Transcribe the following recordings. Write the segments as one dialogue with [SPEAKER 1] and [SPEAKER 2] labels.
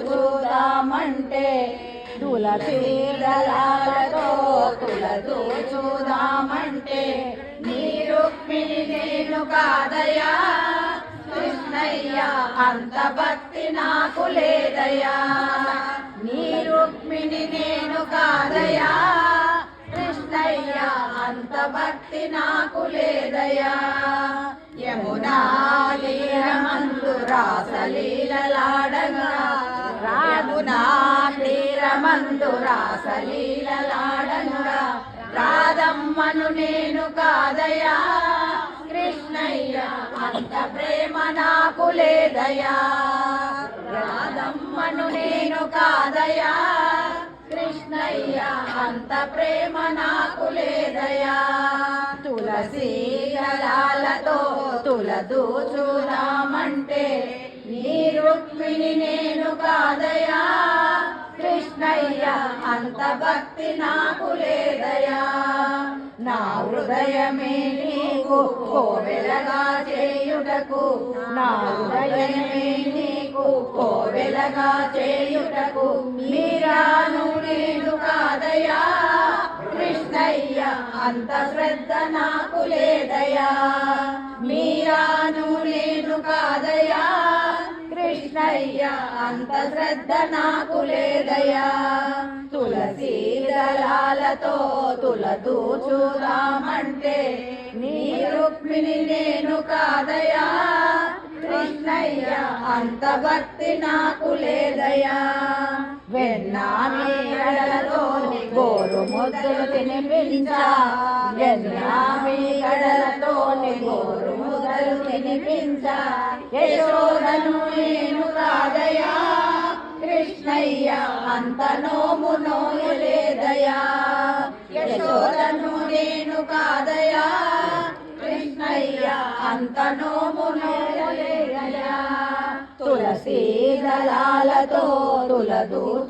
[SPEAKER 1] చూదామంటే తులసీదళాలతో చూదామంటే నీ రుక్మిణి నేను కాదయా కృష్ణయ్య అంత భక్తి నాకు లేదయా నీ రుక్మిణి నేను కాదయా కృష్ణయ్య అంత భక్తి నాకు లేదయా యమునా తీరమందు రాసలీలలాడగా యమునా తీరమందు రాసలీలలాడగా రాధమ్మను నేను కాదయా కృష్ణయ్య అంత ప్రేమ నాకు లేదయా రాధమ్మను నేను కాదయా కృష్ణయ్య అంత ప్రేమ నాకు లేదయా తులసీ దళాలతో చూదామంటే నీ రుక్మిణి నేను కాదయా కృష్ణయ్య అంత భక్తి నాకు లేదయా నా హృదయమే నీకు కోవెలగా చేయుటకు నా హృదయమే నీకు కోవెలగా చేయుటకు మీరాను నేను కాదయా కృష్ణయ్య అంత శ్రద్ధ నాకు లేదయా మీరాను నేను కాదయా కృష్ణయ్య అంత శ్రద్ధ నాకు లేదయా తులసీ దళాలతో చూదామంటే నీ రుక్మిణి నేను కాదయా కృష్ణయ్య అంత భక్తి నాకు లేదయా వెన్నామీగడలతోని గోరు ముద్దలు తినిపించా వెన్నామీగడలతోని గోరు ముద్దలు తినిపించా యశోదను నేను కాదయా కృష్ణయ్య అంత నోము నోయలేదయా యశోదను నేను కాదయా కృష్ణయ్య అంత నోము నోయలేదయా తులసీ దళాలతో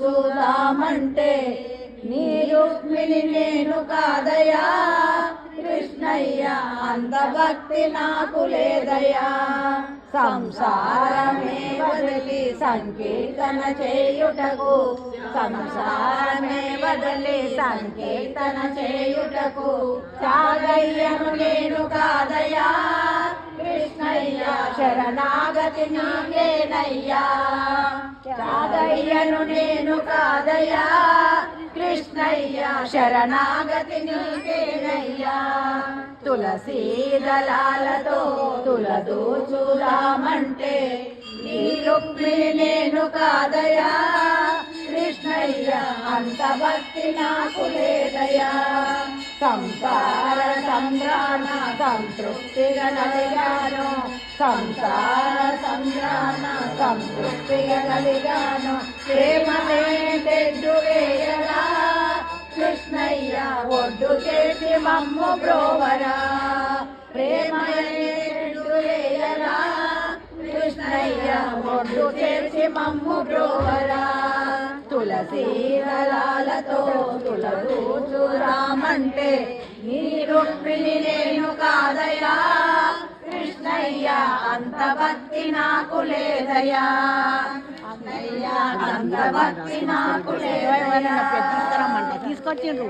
[SPEAKER 1] చూదామంటే నీ రుక్మిణి నేను కాదయా కృష్ణయ్య అంత భక్తి నాకు లేదయా సంసారమే వదిలి సంకీర్తన చేయుటకు సంసారమే వదిలి సంకీర్తన చేయుటకు త్యాగయ్యను నేను కాదయా కృష్ణయ్య శరణాగతి నీకేనయ్యా త్యాగయ్యను నేను కాదయా కృష్ణయ్య శరణాగతి నీకేనయ్యా తులసీ దళాలతో చూదామంటే నీ రుక్మిణి నేను కాదయా కృష్ణయ్య అంత భక్తి నాకు లేదయా సంసార సంగ్రామ సంతృప్తిగా నలిగాను సంసార సంగ్రామ సంతృప్తిగా నలిగాను ప్రేమనే తెడ్డు వేయరా కృష్ణయ్య ఒడ్డు చేసి మమ్ము బ్రోవరా ప్రేమనే తెడ్డు వేయరా కృష్ణయ్య ఒడ్డు చేసి మమ్ము బ్రోవరా తులసీ దళాలతో చూదామంటే నీ రుక్మిణి నేను కాదయా కృష్ణయ్య అంత భక్తి నాకు లేదయా అంత భక్తి నాకు లేదయా
[SPEAKER 2] తీసుకొచ్చిండ్రు.